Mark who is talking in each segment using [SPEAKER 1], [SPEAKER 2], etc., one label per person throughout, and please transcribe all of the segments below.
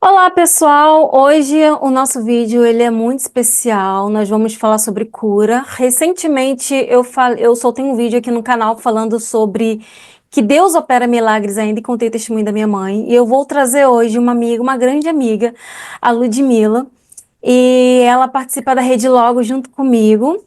[SPEAKER 1] Olá, pessoal! Hoje o nosso vídeo ele é muito especial. Nós vamos falar sobre cura. Recentemente eu soltei um vídeo aqui no canal falando sobre que Deus opera milagres ainda e contei o testemunho da minha mãe. E eu vou trazer hoje uma amiga, uma grande amiga, a Ludmila, e ela participa da Rede Logos junto comigo.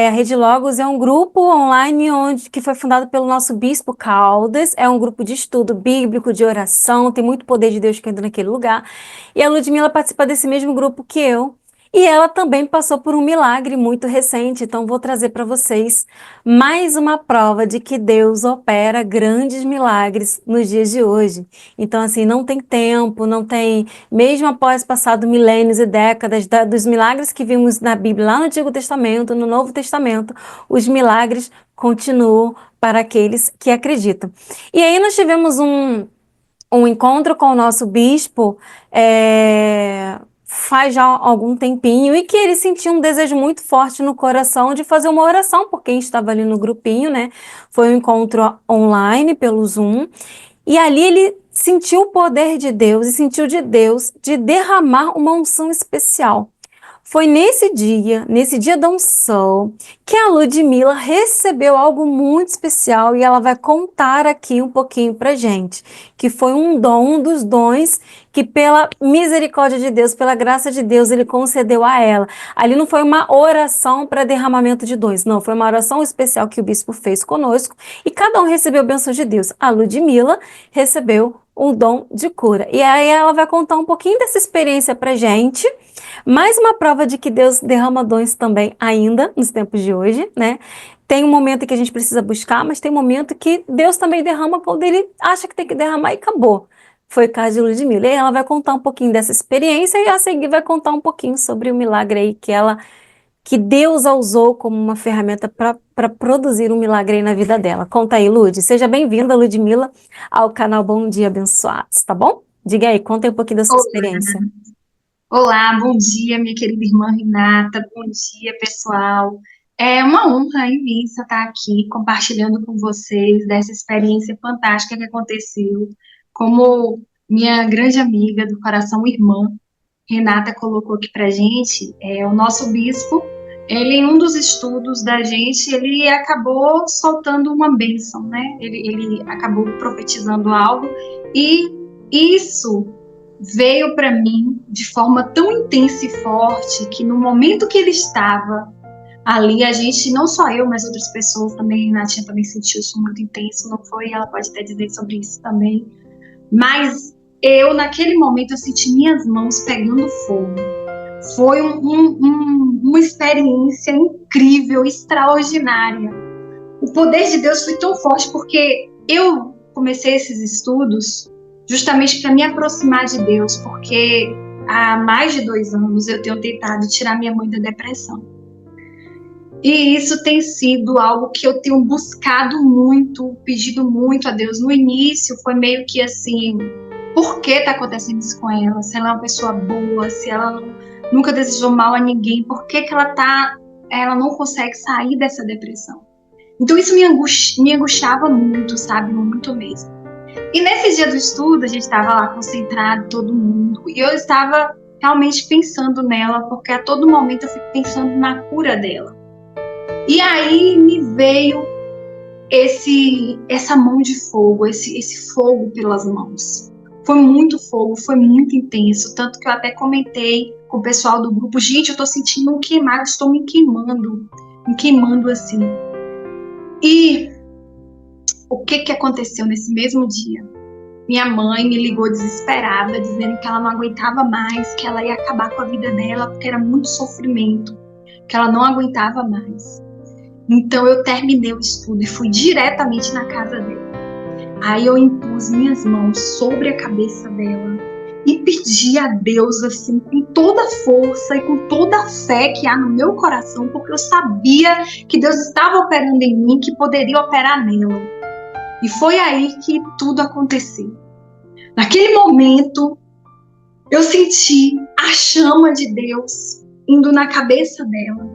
[SPEAKER 1] A Rede Logos é um grupo online que foi fundado pelo nosso bispo Caldas. É um grupo de estudo bíblico, de oração, tem muito poder de Deus que entra naquele lugar. E a Ludmila participa desse mesmo grupo que eu. E ela também passou por um milagre muito recente, então vou trazer para vocês mais uma prova de que Deus opera grandes milagres nos dias de hoje. Então, assim, não tem tempo, não tem, mesmo após passado milênios e décadas dos milagres que vimos na Bíblia, lá no Antigo Testamento, no Novo Testamento, os milagres continuam para aqueles que acreditam. E aí nós tivemos um encontro com o nosso bispo faz já algum tempinho e que ele sentiu um desejo muito forte no coração de fazer uma oração por quem estava ali no grupinho, né? Foi um encontro online pelo Zoom e ali ele sentiu o poder de Deus e sentiu de Deus de derramar uma unção especial. Foi nesse dia da unção, que a Ludmila recebeu algo muito especial e ela vai contar aqui um pouquinho pra gente, que foi um dom, um dos dons que pela misericórdia de Deus, pela graça de Deus, ele concedeu a ela. Ali não foi uma oração para derramamento de dons, não, foi uma oração especial que o bispo fez conosco e cada um recebeu bênção de Deus. A Ludmila recebeu um dom de cura. E aí ela vai contar um pouquinho dessa experiência pra gente. Mais uma prova de que Deus derrama dons também ainda nos tempos de hoje, né? Tem um momento que a gente precisa buscar, mas tem um momento que Deus também derrama quando ele acha que tem que derramar e acabou. Foi o caso de Ludmilla. E ela vai contar um pouquinho dessa experiência e a seguir vai contar um pouquinho sobre o milagre aí que Deus a usou como uma ferramenta para produzir um milagre aí na vida dela. Conta aí, Lud. Seja bem-vinda, Ludmilla, ao canal Bom Dia Abençoados, tá bom? Diga aí, conta aí um pouquinho da sua experiência.
[SPEAKER 2] Olá, bom dia, minha querida irmã Renata, bom dia, pessoal. É uma honra imensa estar aqui compartilhando com vocês dessa experiência fantástica que aconteceu. Como minha grande amiga do coração, irmã Renata, colocou aqui pra gente, o nosso bispo, ele em um dos estudos da gente, ele acabou soltando uma bênção, né? Ele acabou profetizando algo e isso veio para mim de forma tão intensa e forte que no momento que ele estava ali, a gente, não só eu, mas outras pessoas também, Renatinha também sentiu isso muito intenso, não foi? Ela pode até dizer sobre isso também. Mas eu, naquele momento, eu senti minhas mãos pegando fogo. Foi uma experiência incrível, extraordinária. O poder de Deus foi tão forte porque eu comecei esses estudos justamente para me aproximar de Deus, porque há mais de 2 anos eu tenho tentado tirar minha mãe da depressão. E isso tem sido algo que eu tenho buscado muito, pedido muito a Deus. No início foi meio que assim, por que está acontecendo isso com ela? Se ela é uma pessoa boa, se ela nunca desejou mal a ninguém, por que ela não consegue sair dessa depressão? Então isso me angustiava muito, sabe? Muito mesmo. E nesse dia do estudo, a gente estava lá concentrado, todo mundo, e eu estava realmente pensando nela, porque a todo momento eu fico pensando na cura dela. E aí me veio essa mão de fogo, esse fogo pelas mãos. Foi muito fogo, foi muito intenso, tanto que eu até comentei com o pessoal do grupo, gente, eu tô sentindo um queimado, estou me queimando assim. E o que aconteceu nesse mesmo dia? Minha mãe me ligou desesperada, dizendo que ela não aguentava mais, que ela ia acabar com a vida dela, porque era muito sofrimento, que ela não aguentava mais. Então eu terminei o estudo e fui diretamente na casa dela. Aí eu impus minhas mãos sobre a cabeça dela e pedi a Deus, assim, com toda a força e com toda a fé que há no meu coração, porque eu sabia que Deus estava operando em mim, que poderia operar nela. E foi aí que tudo aconteceu. Naquele momento, eu senti a chama de Deus indo na cabeça dela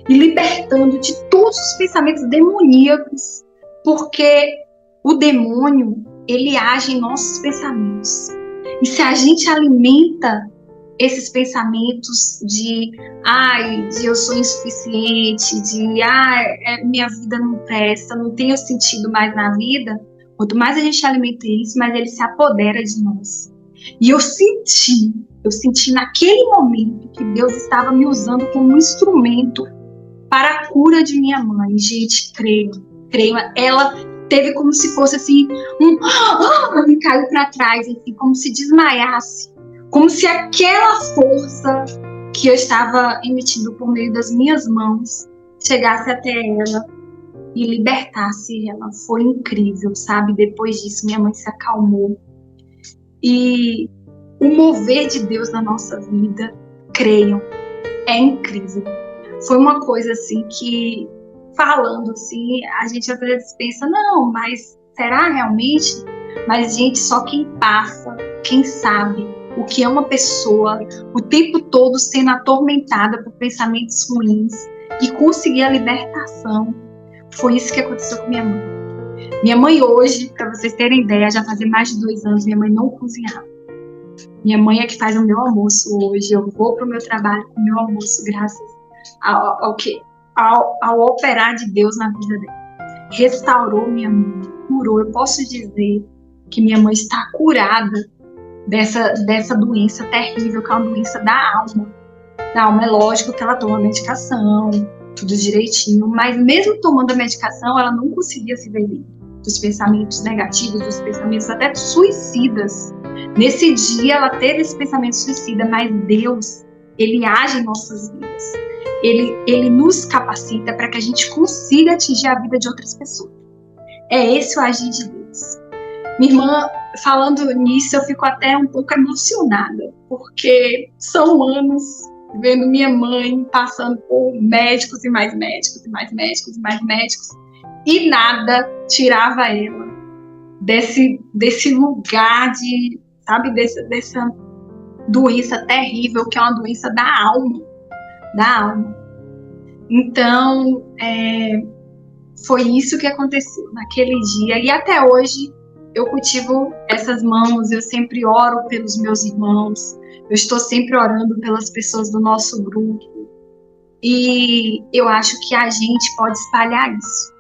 [SPEAKER 2] e libertando de todos os pensamentos demoníacos, porque o demônio, ele age em nossos pensamentos. E se a gente alimenta esses pensamentos de eu sou insuficiente, minha vida não presta, não tenho sentido mais na vida, quanto mais a gente alimenta isso, mais ele se apodera de nós. E eu senti naquele momento que Deus estava me usando como um instrumento para a cura de minha mãe. Gente, creio. Ela teve como se fosse assim, me caiu para trás, assim, como se desmaiasse. Como se aquela força que eu estava emitindo por meio das minhas mãos chegasse até ela e libertasse ela. Foi incrível, sabe? Depois disso, minha mãe se acalmou. E o mover de Deus na nossa vida, creiam, é incrível. Foi uma coisa assim que, falando assim, a gente às vezes pensa, não, mas será realmente? Mas, gente, só quem passa, quem sabe o que é uma pessoa o tempo todo sendo atormentada por pensamentos ruins e conseguir a libertação. Foi isso que aconteceu com minha mãe. Minha mãe hoje, para vocês terem ideia, já fazia mais de 2 anos, minha mãe não cozinhava. Minha mãe é que faz o meu almoço hoje. Eu vou para o meu trabalho com o meu almoço, graças ao operar de Deus na vida dela. Restaurou minha mãe, curou. Eu posso dizer que minha mãe está curada dessa doença terrível, que é uma doença da alma. Da alma, é lógico que ela toma medicação, tudo direitinho, mas mesmo tomando a medicação, ela não conseguia se ver livre dos pensamentos negativos, dos pensamentos até suicidas. Nesse dia, ela teve esse pensamento suicida, mas Deus, Ele age em nossas vidas. Ele nos capacita para que a gente consiga atingir a vida de outras pessoas. É esse o agir de Deus. Minha irmã, falando nisso, eu fico até um pouco emocionada, porque são anos vendo minha mãe passando por médicos e mais médicos, e mais médicos, e mais médicos, e nada tirava ela desse lugar de, sabe, dessa doença terrível, que é uma doença da alma. Então, foi isso que aconteceu naquele dia, e até hoje eu cultivo essas mãos, eu sempre oro pelos meus irmãos, eu estou sempre orando pelas pessoas do nosso grupo, e eu acho que a gente pode espalhar isso.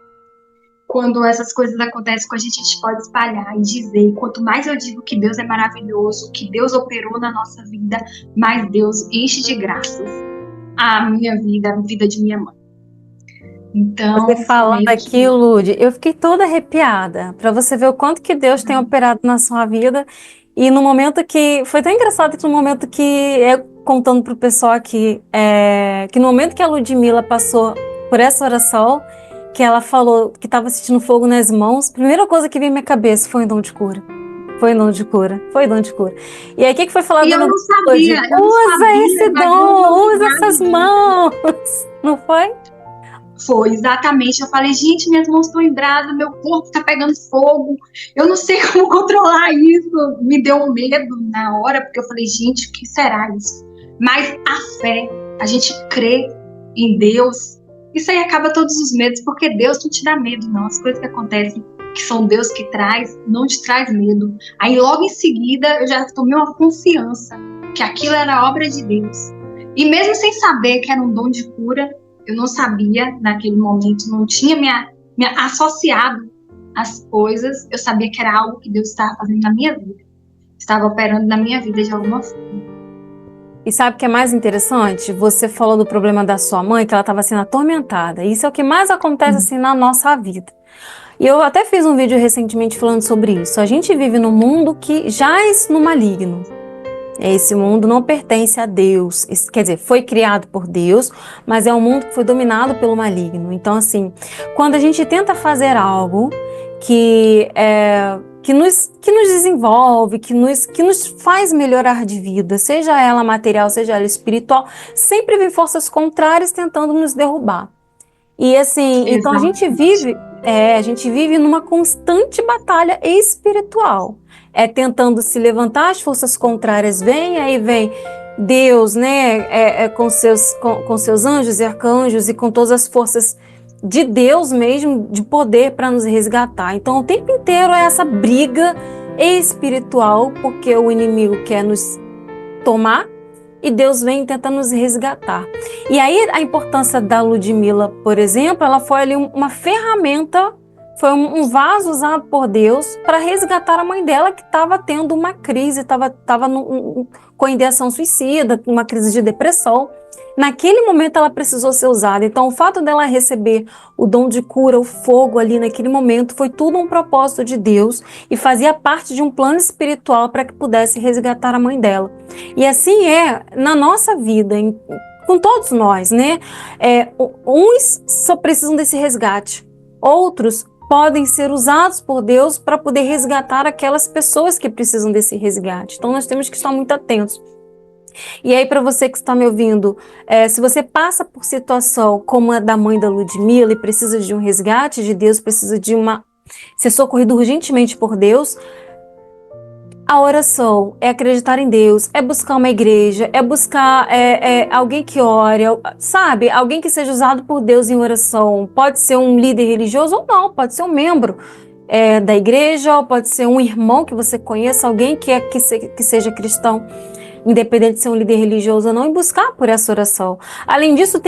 [SPEAKER 2] Quando essas coisas acontecem com a gente pode espalhar e dizer, quanto mais eu digo que Deus é maravilhoso, que Deus operou na nossa vida, mais Deus enche de graças a minha vida, a vida de minha mãe. Então,
[SPEAKER 1] você falando aqui, Lude, eu fiquei toda arrepiada, para você ver o quanto que Deus tem operado na sua vida. E no momento que, foi tão engraçado que no momento que, contando pro pessoal aqui, que no momento que a Ludmila passou por essa oração, que ela falou que estava sentindo fogo nas mãos, a primeira coisa que veio na minha cabeça foi um dom de cura. Foi dom de cura. E aí, o que foi falado?
[SPEAKER 2] E eu não sabia.
[SPEAKER 1] Usa esse dom, usa essas mãos. Não foi?
[SPEAKER 2] Foi, exatamente. Eu falei, gente, minhas mãos estão em brasa, meu corpo está pegando fogo, eu não sei como controlar isso. Me deu um medo na hora, porque eu falei, gente, o que será isso? Mas a fé, a gente crê em Deus, isso aí acaba todos os medos, porque Deus não te dá medo, não. As coisas que acontecem, que são Deus que traz, não te traz medo. Aí logo em seguida, eu já tomei uma confiança que aquilo era obra de Deus. E mesmo sem saber que era um dom de cura, eu não sabia, naquele momento, não tinha me associado às coisas, eu sabia que era algo que Deus estava fazendo na minha vida, estava operando na minha vida de alguma forma.
[SPEAKER 1] E sabe o que é mais interessante? Você falou do problema da sua mãe, que ela estava sendo atormentada. Isso é o que mais acontece assim na nossa vida. E eu até fiz um vídeo recentemente falando sobre isso. A gente vive num mundo que jaz no maligno. Esse mundo não pertence a Deus, quer dizer, foi criado por Deus, mas é um mundo que foi dominado pelo maligno. Então, assim, quando a gente tenta fazer algo que nos desenvolve, que nos faz melhorar de vida, seja ela material, seja ela espiritual, sempre vem forças contrárias tentando nos derrubar. E assim, então a gente vive numa constante batalha espiritual. Tentando se levantar, as forças contrárias vêm, aí vem Deus, né, com seus anjos e arcanjos e com todas as forças de Deus mesmo, de poder para nos resgatar. Então o tempo inteiro é essa briga espiritual, porque o inimigo quer nos tomar e Deus vem tentando nos resgatar. E aí a importância da Ludmila, por exemplo, ela foi ali uma ferramenta, foi um vaso usado por Deus para resgatar a mãe dela, que estava tendo uma crise, estava com ideação suicida, uma crise de depressão. Naquele momento ela precisou ser usada. Então o fato dela receber o dom de cura, o fogo ali naquele momento, foi tudo um propósito de Deus e fazia parte de um plano espiritual para que pudesse resgatar a mãe dela. E assim é na nossa vida, com todos nós, né? Uns só precisam desse resgate, outros podem ser usados por Deus para poder resgatar aquelas pessoas que precisam desse resgate. Então nós temos que estar muito atentos. E aí, para você que está me ouvindo, se você passa por situação como a da mãe da Ludmila e precisa de um resgate de Deus, precisa de ser socorrido urgentemente por Deus, a oração é acreditar em Deus, é buscar uma igreja, é buscar alguém que ore, sabe? Alguém que seja usado por Deus em oração. Pode ser um líder religioso ou não, pode ser um membro da igreja, ou pode ser um irmão que você conheça, alguém que seja cristão, independente de ser um líder religioso ou não, e buscar por essa oração. Além disso,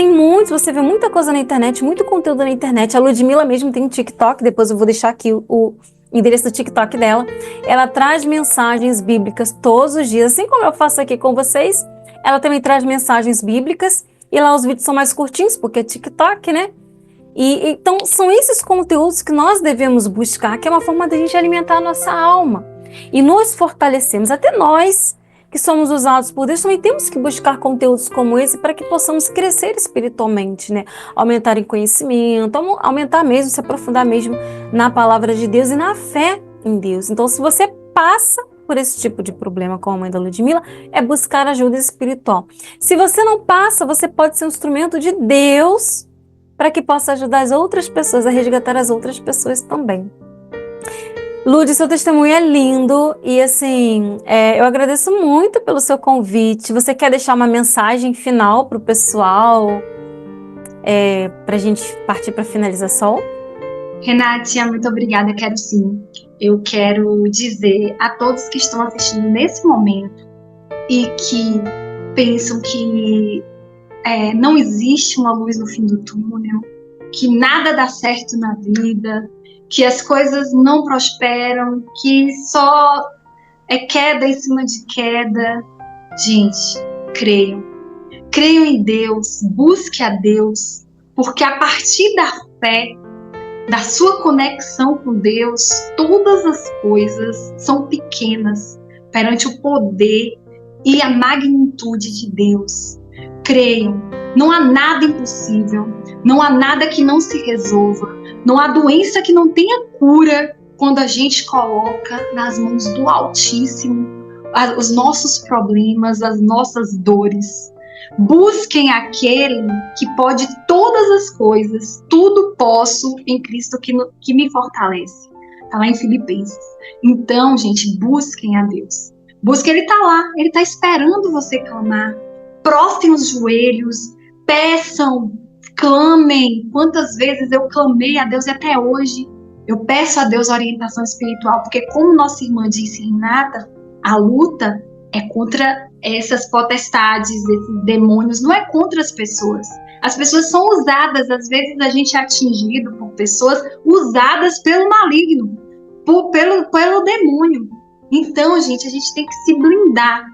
[SPEAKER 1] você vê muita coisa na internet, muito conteúdo na internet. A Ludmila mesmo tem um TikTok, depois eu vou deixar aqui o endereço do TikTok dela. Ela traz mensagens bíblicas todos os dias, assim como eu faço aqui com vocês. Ela também traz mensagens bíblicas, e lá os vídeos são mais curtinhos, porque é TikTok, né? Então, são esses conteúdos que nós devemos buscar, que é uma forma da gente alimentar a nossa alma e nos fortalecermos. Até nós, que somos usados por Deus, também temos que buscar conteúdos como esse para que possamos crescer espiritualmente, né? Aumentar em conhecimento, aumentar mesmo, se aprofundar mesmo na palavra de Deus e na fé em Deus. Então, se você passa por esse tipo de problema com a mãe da Ludmila, é buscar ajuda espiritual. Se você não passa, você pode ser um instrumento de Deus para que possa ajudar as outras pessoas a resgatar as outras pessoas também. Lud, seu testemunho é lindo e assim, eu agradeço muito pelo seu convite. Você quer deixar uma mensagem final para o pessoal, para a gente partir para a finalização?
[SPEAKER 2] Renatia, muito obrigada, quero sim. Eu quero dizer a todos que estão assistindo nesse momento e que pensam que não existe uma luz no fim do túnel, que nada dá certo na vida, que as coisas não prosperam, que só é queda em cima de queda. Gente, creiam. Creiam em Deus, busque a Deus, porque a partir da fé, da sua conexão com Deus, todas as coisas são pequenas perante o poder e a magnitude de Deus. Creiam, não há nada impossível, não há nada que não se resolva, não há doença que não tenha cura quando a gente coloca nas mãos do Altíssimo os nossos problemas, as nossas dores. Busquem aquele que pode todas as coisas, tudo posso em Cristo que me fortalece. Está lá em Filipenses. Então, gente, busquem a Deus. Busquem, Ele está lá, Ele está esperando você clamar. Prostem os joelhos, peçam, clamem. Quantas vezes eu clamei a Deus e até hoje eu peço a Deus orientação espiritual, porque como nossa irmã disse, Renata, a luta é contra essas potestades, esses demônios, não é contra as pessoas. As pessoas são usadas, às vezes a gente é atingido por pessoas usadas pelo maligno, pelo demônio. Então, gente, a gente tem que se blindar.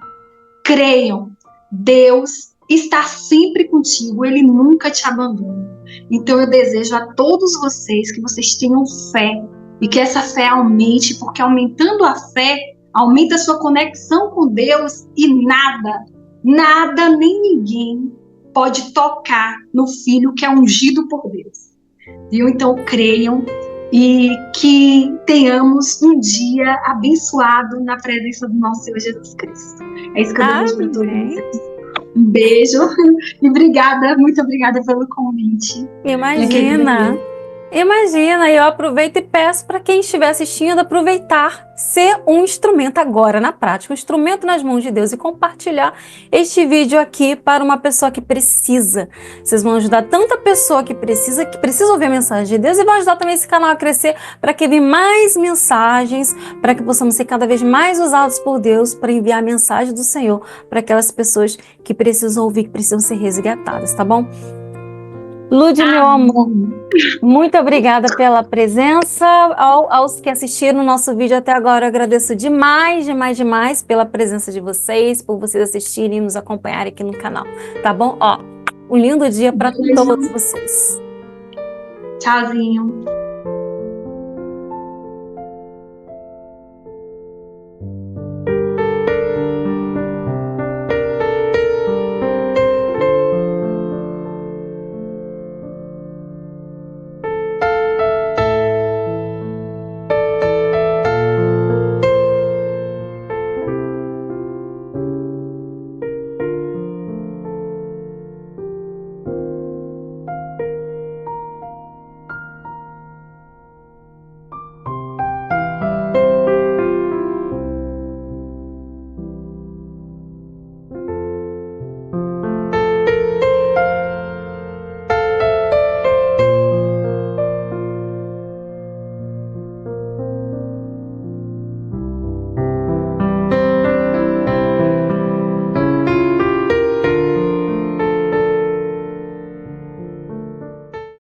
[SPEAKER 2] Creiam, Deus está sempre contigo, Ele nunca te abandona. Então eu desejo a todos vocês que vocês tenham fé e que essa fé aumente, porque aumentando a fé, aumenta a sua conexão com Deus e nada nem ninguém pode tocar no Filho que é ungido por Deus. Viu? Então creiam e que tenhamos um dia abençoado na presença do nosso Senhor Jesus Cristo. É isso que eu desejo para todos vocês. Um beijo e obrigada, muito obrigada pelo convite.
[SPEAKER 1] Imagina. Imagina, eu aproveito e peço para quem estiver assistindo aproveitar, ser um instrumento agora na prática, um instrumento nas mãos de Deus e compartilhar este vídeo aqui para uma pessoa que precisa. Vocês vão ajudar tanta pessoa que precisa ouvir a mensagem de Deus e vão ajudar também esse canal a crescer para que venham mais mensagens, para que possamos ser cada vez mais usados por Deus para enviar a mensagem do Senhor para aquelas pessoas que precisam ouvir, que precisam ser resgatadas, tá bom? Lud, meu amor, muito obrigada pela presença. Aos que assistiram o nosso vídeo até agora, eu agradeço demais, demais, demais pela presença de vocês, por vocês assistirem e nos acompanharem aqui no canal, tá bom? Ó, um lindo dia para todos vocês.
[SPEAKER 2] Tchauzinho.